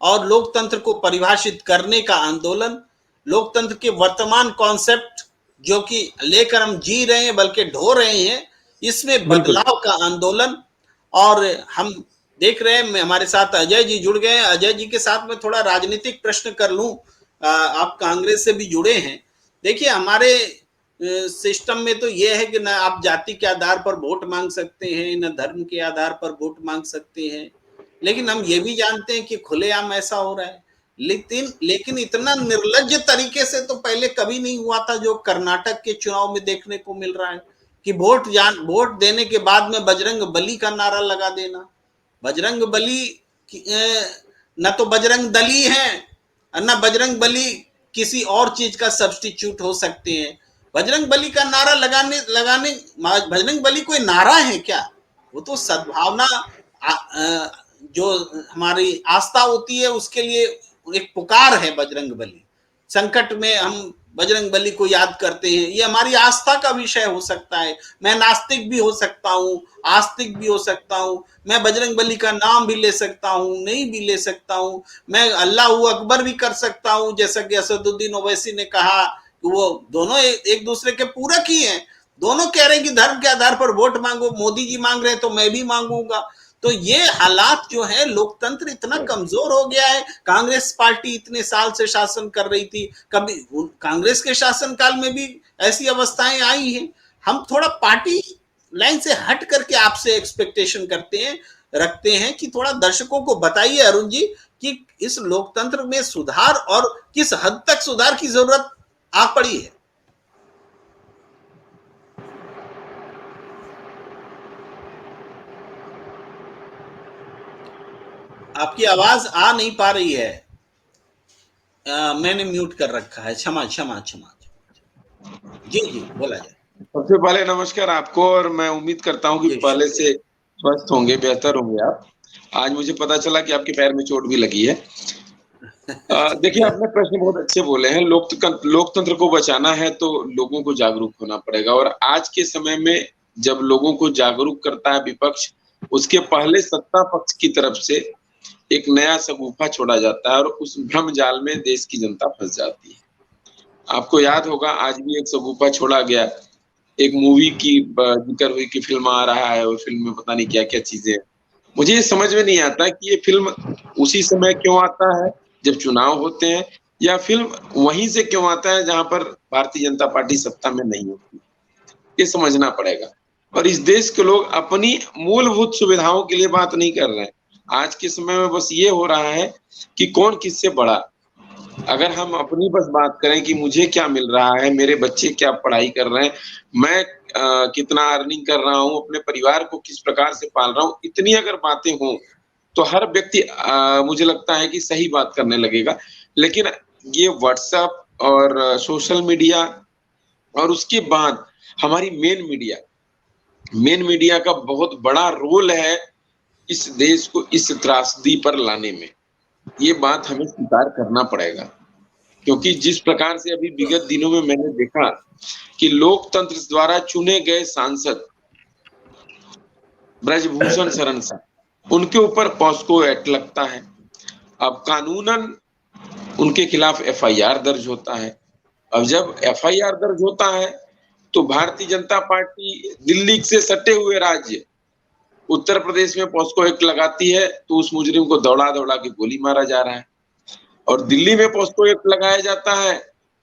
और लोकतंत्र को परिभाषित करने का आंदोलन, लोकतंत्र के वर्तमान कॉन्सेप्ट जो कि लेकर हम जी रहे हैं बल्कि ढो रहे हैं, इसमें बदलाव का आंदोलन। और हम देख रहे हैं, हमारे साथ अजय जी जुड़ गए हैं। अजय जी के साथ में थोड़ा राजनीतिक प्रश्न कर लूं, आप कांग्रेस से भी जुड़े हैं। देखिए, हमारे सिस्टम में तो ये है कि ना आप जाति के आधार पर वोट मांग सकते हैं, न धर्म के आधार पर वोट मांग सकते हैं, लेकिन हम ये भी जानते हैं कि खुलेआम ऐसा हो रहा है। लेकिन इतना निर्लज्ज तरीके से तो पहले कभी नहीं हुआ था जो कर्नाटक के चुनाव में देखने को मिल रहा है कि वोट देने के बाद में बजरंग बली का नारा लगा देना। बजरंग बली न तो बजरंग दली है, न बजरंग बली किसी और चीज का सब्स्टिट्यूट हो सकते हैं। बजरंग बली का नारा लगाने बजरंग बली कोई नारा है क्या? वो तो सद्भावना, जो हमारी आस्था होती है उसके लिए एक पुकार है बजरंग बली। संकट में हम बजरंग बली को याद करते हैं, ये हमारी आस्था का विषय हो सकता है। मैं नास्तिक भी हो सकता हूँ, आस्तिक भी हो सकता हूँ, मैं बजरंग बली का नाम भी ले सकता हूँ, नहीं भी ले सकता हूँ, मैं अल्लाह अकबर भी कर सकता हूँ, जैसा कि असदुद्दीन ओवैसी ने कहा कि वो दोनों एक दूसरे के पूरक ही हैं। दोनों कह रहे हैं कि धर्म के आधार पर वोट मांगो, मोदी जी मांग रहे हैं तो मैं भी मांगूंगा। तो ये हालात जो है, लोकतंत्र इतना कमजोर हो गया है। कांग्रेस पार्टी इतने साल से शासन कर रही थी, कभी कांग्रेस के शासनकाल में भी ऐसी अवस्थाएं आई हैं। हम थोड़ा पार्टी लाइन से हट करके आपसे एक्सपेक्टेशन रखते हैं कि थोड़ा दर्शकों को बताइए अरुण जी कि इस लोकतंत्र में सुधार और किस हद तक सुधार की जरूरत आ पड़ी है। आपकी आवाज आ नहीं पा रही है, मैंने म्यूट कर रखा है, क्षमा। जी जी बोला जाए। सबसे पहले नमस्कार आपको, और मैं उम्मीद करता हूँ कि जी, पहले शुक्रिया। से स्वस्थ होंगे, बेहतर होंगे आप। आज मुझे पता चला कि आपके पैर में चोट भी लगी है। देखिए, जी, आपने प्रश्न बहुत अच्छे बोले हैं। लोकतंत्र को बचाना है तो लोगों को जागरूक होना पड़ेगा, और आज के समय में जब लोगों को जागरूक करता है विपक्ष, उसके पहले सत्ता पक्ष की तरफ से एक नया शगुफा छोड़ा जाता है और उस भ्रम जाल में देश की जनता फंस जाती है। आपको याद होगा, आज भी एक शगुफा छोड़ा गया। एक मूवी की जिक्र हुई कि फ़िल्म आ रहा है, और फ़िल्म में पता नहीं क्या-क्या चीज़ें हैं। मुझे ये समझ में नहीं आता कि ये फ़िल्म उसी समय क्यों आता है जब चुनाव होते हैं, या फ़िल्म वहीं से क्यों आता है जहाँ पर भारतीय जनता पार्टी सत्ता में नहीं होती। ये समझना पड़ेगा। और इस देश के लोग अपनी मूलभूत सुविधाओं के लिए बात नहीं कर रहे हैं। आज के समय में बस ये हो रहा है कि कौन किससे बड़ा। अगर हम अपनी बस बात करें कि मुझे क्या मिल रहा है, मेरे बच्चे क्या पढ़ाई कर रहे हैं, मैं कितना अर्निंग कर रहा हूँ, अपने परिवार को किस प्रकार से पाल रहा हूँ, इतनी अगर बातें हों, तो हर व्यक्ति मुझे लगता है कि सही बात करने लगेगा। लेकिन ये व्हाट्सएप और सोशल मीडिया, और उसके बाद हमारी मेन मीडिया का बहुत बड़ा रोल है इस देश को इस त्रासदी पर लाने में। ये बात हमें स्वीकार करना पड़ेगा। क्योंकि जिस प्रकार से अभी विगत दिनों में मैंने देखा कि लोकतंत्र द्वारा चुने गए सांसद ब्रजभूषण शरण सिंह, उनके ऊपर पॉस्को एक्ट लगता है। अब कानूनन उनके खिलाफ एफआईआर दर्ज होता है। अब जब एफआईआर दर्ज होता है, तो भारतीय जनता पार्टी दिल्ली से सटे हुए राज्य उत्तर प्रदेश में पॉस्को एक्ट लगाती है, तो उस मुजरिम को दौड़ा-दौड़ा के गोली मारा जा रहा है। और दिल्ली में पॉस्को एक्ट लगाया जाता है,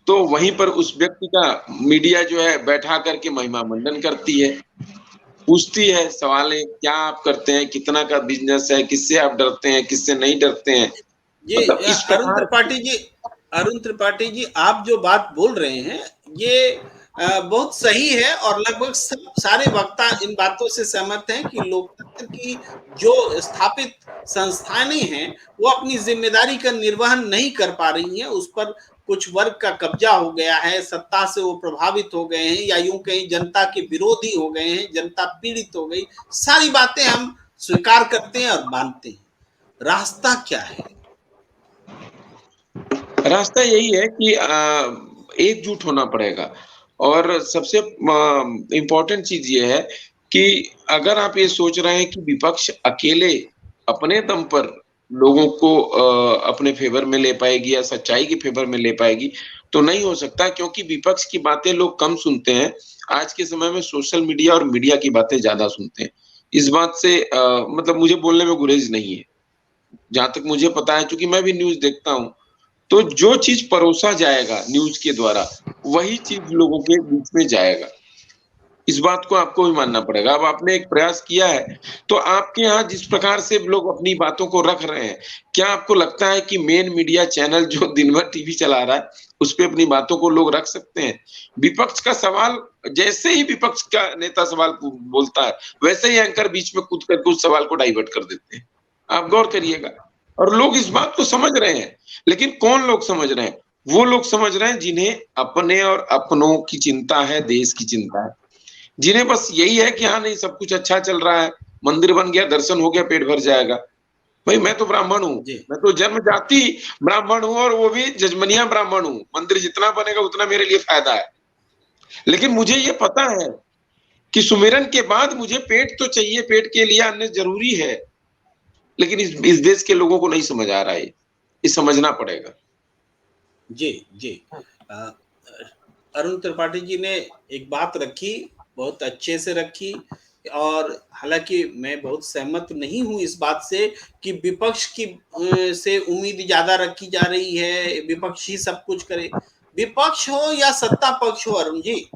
तो वहीं पर उस व्यक्ति का मीडिया जो है बैठा करके महिमा मंडन करती है, पूछती है सवालें, क्या आप करते हैं, कितना का बिजनेस है, किससे आप डरते हैं, किससे नहीं डरते हैं। जी, मतलब इस अरुण प्रकार की त्रिपाठी जी, अरुण त्रिपाठी जी, आप जो बात बोल रहे हैं ये बहुत सही है, और लगभग सब सारे वक्ता इन बातों से सहमत हैं कि लोकतंत्र की जो स्थापित संस्थानें हैं वो अपनी जिम्मेदारी का निर्वहन नहीं कर पा रही हैं। उस पर कुछ वर्ग का कब्जा हो गया है, सत्ता से वो प्रभावित हो गए हैं, या यूं कहीं जनता के विरोधी हो गए हैं, जनता पीड़ित हो गई। सारी बातें हम स्वीकार करते हैं और मानते हैं। रास्ता क्या है? रास्ता यही है कि एकजुट होना पड़ेगा। और सबसे इम्पोर्टेंट चीज ये है कि अगर आप ये सोच रहे हैं कि विपक्ष अकेले अपने दम पर लोगों को अपने फेवर में ले पाएगी या सच्चाई के फेवर में ले पाएगी, तो नहीं हो सकता, क्योंकि विपक्ष की बातें लोग कम सुनते हैं। आज के समय में सोशल मीडिया और मीडिया की बातें ज्यादा सुनते हैं। इस बात से मतलब मुझे बोलने में गुरेज नहीं है। जहां तक मुझे पता है, चूंकि मैं भी न्यूज देखता हूँ, तो जो चीज परोसा जाएगा न्यूज के द्वारा, वही चीज लोगों के बीच में जाएगा। इस बात को आपको भी मानना पड़ेगा। अब आपने एक प्रयास किया है, तो आपके यहाँ जिस प्रकार से लोग अपनी बातों को रख रहे हैं, क्या आपको लगता है कि मेन मीडिया चैनल जो दिन भर टीवी चला रहा है, उस पे अपनी बातों को लोग रख सकते हैं? विपक्ष का सवाल, जैसे ही विपक्ष का नेता सवाल बोलता है, वैसे ही एंकर बीच में कूद करके उस सवाल को डाइवर्ट कर देते हैं। आप गौर करिएगा। और लोग इस बात को समझ रहे हैं, लेकिन कौन लोग समझ रहे हैं? वो लोग समझ रहे हैं जिन्हें अपने और अपनों की चिंता है, देश की चिंता है। जिन्हें बस यही है कि हाँ नहीं, सब कुछ अच्छा चल रहा है, मंदिर बन गया, दर्शन हो गया, पेट भर जाएगा। भाई मैं तो ब्राह्मण हूँ, जी, मैं तो जन्म जाति ब्राह्मण हूँ, और वो भी जजमनिया ब्राह्मण हूँ। मंदिर जितना बनेगा उतना मेरे लिए फायदा है। लेकिन मुझे ये पता है कि सुमिरन के बाद मुझे पेट तो चाहिए, पेट के लिए अन्न जरूरी है। लेकिन इस देश के लोगों को नहीं समझ आ रहा है। ये समझना पड़ेगा। जी, जी। अ, अरुण त्रिपाठी जी ने एक बात रखी, बहुत अच्छे से रखी, और हालाँकि मैं बहुत सहमत नहीं हूँ इस बात से कि विपक्ष की से उम्मीद ज़्यादा रखी जा रही है, विपक्ष ही सब कुछ करे। विपक्ष हो या सत्ता पक्ष हो अरुण जी,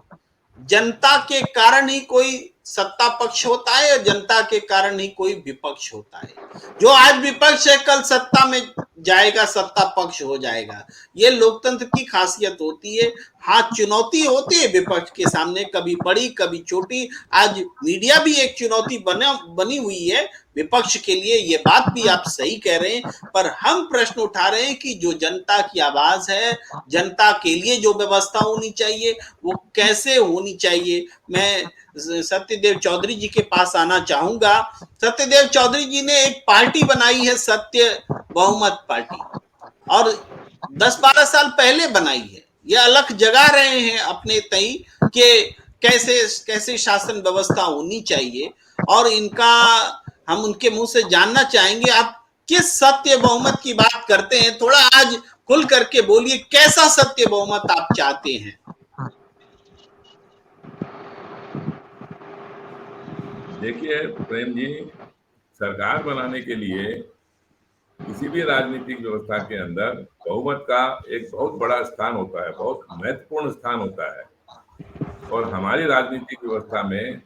जनता के कारण ही कोई सत्ता पक्ष होता है, और जनता के कारण ही कोई विपक्ष होता है। जो आज विपक्ष है कल सत्ता में जाएगा, सत्ता पक्ष हो जाएगा। ये लोकतंत्र की खासियत होती है। हाँ, चुनौती होती है विपक्ष के सामने, कभी बड़ी कभी छोटी। आज मीडिया भी एक चुनौती बनी हुई है, विपक्ष के लिए ये बात भी आप सही कह रहे हैं, पर हम प्रश्न उठा रहे हैं कि जो जनता की आवाज है, जनता के लिए जो व्यवस्था होनी चाहिए वो कैसे होनी चाहिए। मैं सत्यदेव चौधरी जी के पास आना चाहूंगा। सत्यदेव चौधरी जी ने एक पार्टी बनाई है, सत्य बहुमत पार्टी, और 10-12 साल पहले बनाई है। ये अलख जगा रहे हैं अपने तई कि कैसे कैसे शासन व्यवस्था होनी चाहिए, और इनका हम उनके मुंह से जानना चाहेंगे आप किस सत्य बहुमत की बात करते हैं। थोड़ा आज खुल करके बोलिए, कैसा सत्य बहुमत आप चाहते हैं। देखिए प्रेम जी, सरकार बनाने के लिए किसी भी राजनीतिक व्यवस्था के अंदर बहुमत का एक बहुत बड़ा स्थान होता है, बहुत महत्वपूर्ण स्थान होता है। और हमारी राजनीतिक व्यवस्था में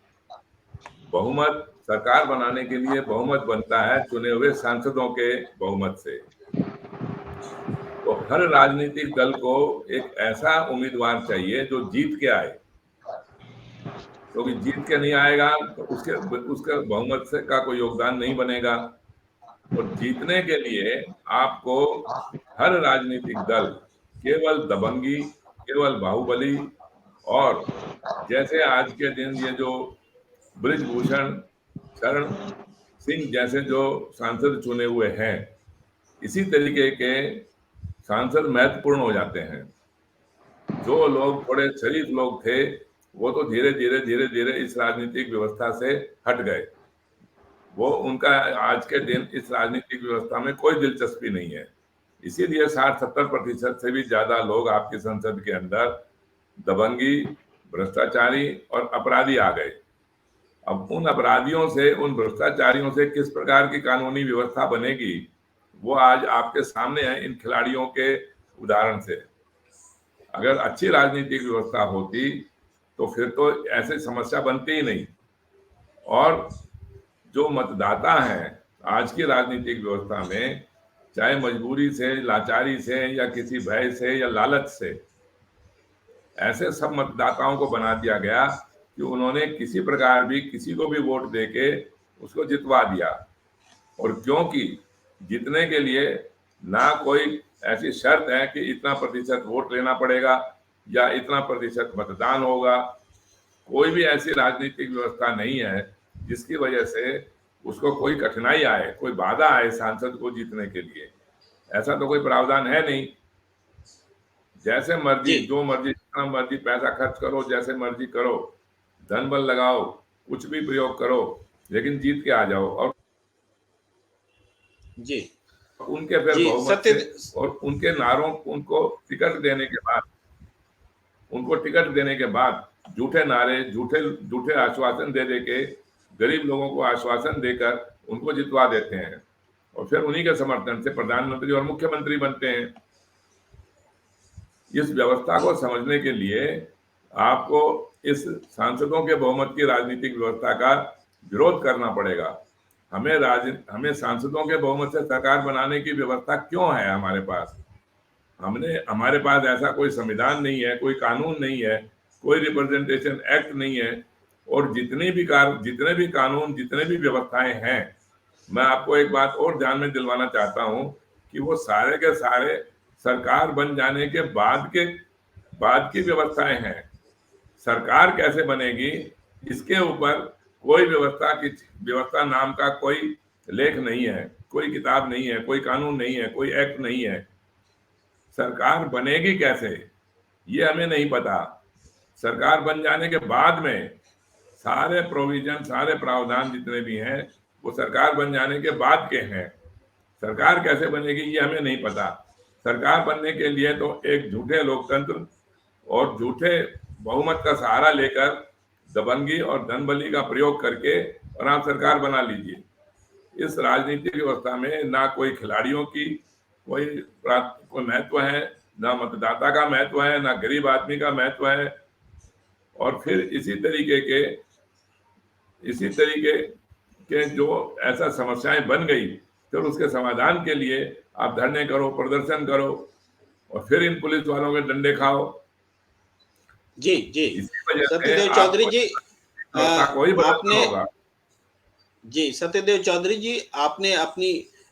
बहुमत, सरकार बनाने के लिए बहुमत बनता है चुने हुए सांसदों के बहुमत से। तो हर राजनीतिक दल को एक ऐसा उम्मीदवार चाहिए जो जीत के आए, क्योंकि जीत के नहीं आएगा तो उसके बहुमत से का कोई योगदान नहीं बनेगा। और जीतने के लिए आपको हर राजनीतिक दल केवल दबंगी, केवल बाहुबली, और जैसे आज के दिन ये जो बृजभूषण शरण सिंह जैसे जो सांसद चुने हुए हैं, इसी तरीके के सांसद महत्वपूर्ण हो जाते हैं। जो लोग थोड़े शरीफ लोग थे वो तो धीरे धीरे इस राजनीतिक व्यवस्था से हट गए। वो उनका आज के दिन इस राजनीतिक व्यवस्था में कोई दिलचस्पी नहीं है। इसीलिए 60-70% से भी ज्यादा लोग आपकी संसद के अंदर दबंगी, भ्रष्टाचारी और अपराधी आ गए। अब उन अपराधियों से, उन भ्रष्टाचारियों से किस प्रकार की कानूनी व्यवस्था बनेगी, वो आज आपके सामने है इन खिलाड़ियों के उदाहरण से। अगर अच्छी राजनीतिक व्यवस्था होती तो फिर तो ऐसी समस्या बनती ही नहीं। और जो मतदाता हैं आज की राजनीतिक व्यवस्था में, चाहे मजबूरी से, लाचारी से, या किसी भय से या लालच से, ऐसे सब मतदाताओं को बना दिया गया कि उन्होंने किसी प्रकार भी किसी को भी वोट देके उसको जितवा दिया। और क्योंकि जीतने के लिए ना कोई ऐसी शर्त है कि इतना प्रतिशत वोट लेना पड़ेगा या इतना प्रतिशत मतदान होगा, कोई भी ऐसी राजनीतिक व्यवस्था नहीं है जिसकी वजह से उसको कोई कठिनाई आए, कोई बाधा आए सांसद को जीतने के लिए। ऐसा तो कोई प्रावधान है नहीं। जैसे मर्जी, जो मर्जी, जितना मर्जी पैसा खर्च करो, जैसे मर्जी करो, धन बल लगाओ, कुछ भी प्रयोग करो, लेकिन जीत के आ जाओ। और जी उनके फिर बहुमत से और उनके नारों, उनको टिकट देने के बाद झूठे नारे, झूठे आश्वासन दे के गरीब लोगों को आश्वासन देकर उनको जितवा देते हैं, और फिर उन्हीं के समर्थन से प्रधानमंत्री और मुख्यमंत्री बनते हैं। इस व्यवस्था को समझने के लिए आपको इस सांसदों के बहुमत की राजनीतिक व्यवस्था का विरोध करना पड़ेगा। हमें सांसदों के बहुमत से सरकार बनाने की व्यवस्था क्यों है हमारे पास? हमारे पास ऐसा कोई संविधान नहीं है, कोई कानून नहीं है, कोई रिप्रेजेंटेशन एक्ट नहीं है। और जितने भी कानून, जितने भी व्यवस्थाएं हैं, मैं आपको एक बात और ध्यान में दिलवाना चाहता हूं कि वो सारे के सारे सरकार बन जाने के बाद की व्यवस्थाएं हैं। सरकार कैसे बनेगी इसके ऊपर कोई व्यवस्था नाम का कोई लेख नहीं है, कोई किताब नहीं है, कोई कानून नहीं है, कोई एक्ट नहीं है। सरकार बनेगी कैसे ये हमें नहीं पता। सरकार बन जाने के बाद में सारे प्रोविजन, सारे प्रावधान जितने भी हैं वो सरकार बन जाने के बाद के हैं। सरकार कैसे बनेगी ये हमें नहीं पता। सरकार बनने के लिए तो एक झूठे लोकतंत्र और झूठे बहुमत का सहारा लेकर दबंगी और धनबली का प्रयोग करके और आप सरकार बना लीजिए। इस राजनीतिक व्यवस्था में ना कोई खिलाड़ियों की कोई महत्व है, ना मतदाता का महत्व है, ना गरीब आदमी का महत्व है। और फिर इसी तरीके के जो ऐसा समस्याएं बन गई, फिर उसके समाधान के लिए आप धरने करो, प्रदर्शन करो, और फिर इन पुलिस वालों के डंडे खाओ। जी इसी वजह से सत्यदेव चौधरी जी, कोई बदलाव होगा। जी, सत्यदेव चौधरी जी, आपने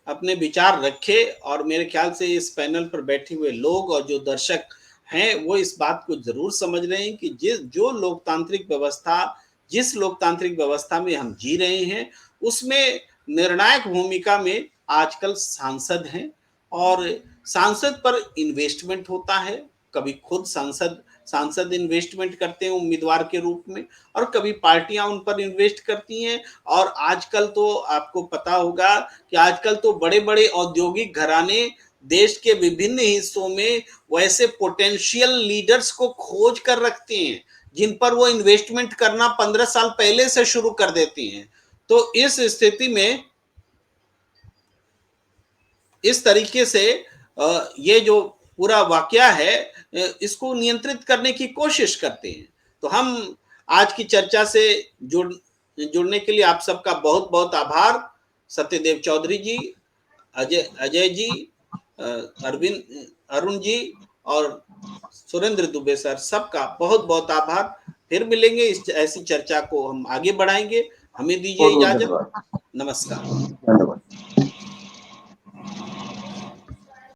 अपने विचार रखे और मेरे ख्याल से इस पैनल पर बैठे हुए लोग और जो दर्शक हैं, वो इस बात को ज़रूर समझ रहे हैं कि जिस लोकतांत्रिक व्यवस्था में हम जी रहे हैं, उसमें निर्णायक भूमिका में आजकल सांसद हैं और सांसद पर इन्वेस्टमेंट होता है। कभी खुद सांसद इन्वेस्टमेंट करते हैं उम्मीदवार के रूप में और कभी पार्टियां उन पर इन्वेस्ट करती हैं। और आजकल तो आपको पता होगा कि आजकल तो बड़े-बड़े औद्योगिक घराने देश के विभिन्न हिस्सों में वैसे पोटेंशियल लीडर्स को खोज कर रखते हैं, जिन पर वो इन्वेस्टमेंट करना 15 साल पहले से शुरू कर देती हैं। तो इस स्थिति में इस तरीके से ये जो पूरा वाकया है, इसको नियंत्रित करने की कोशिश करते हैं। तो हम आज की चर्चा से जुड़ने के लिए आप सबका बहुत बहुत आभार। सत्यदेव चौधरी जी, अजय जी, अरुण जी और सुरेंद्र दुबे सर, सबका बहुत बहुत आभार। फिर मिलेंगे, इस ऐसी चर्चा को हम आगे बढ़ाएंगे। हमें दीजिए बहुत बहुत इजाजत। धन्यवाद। नमस्कार। धन्यवाद।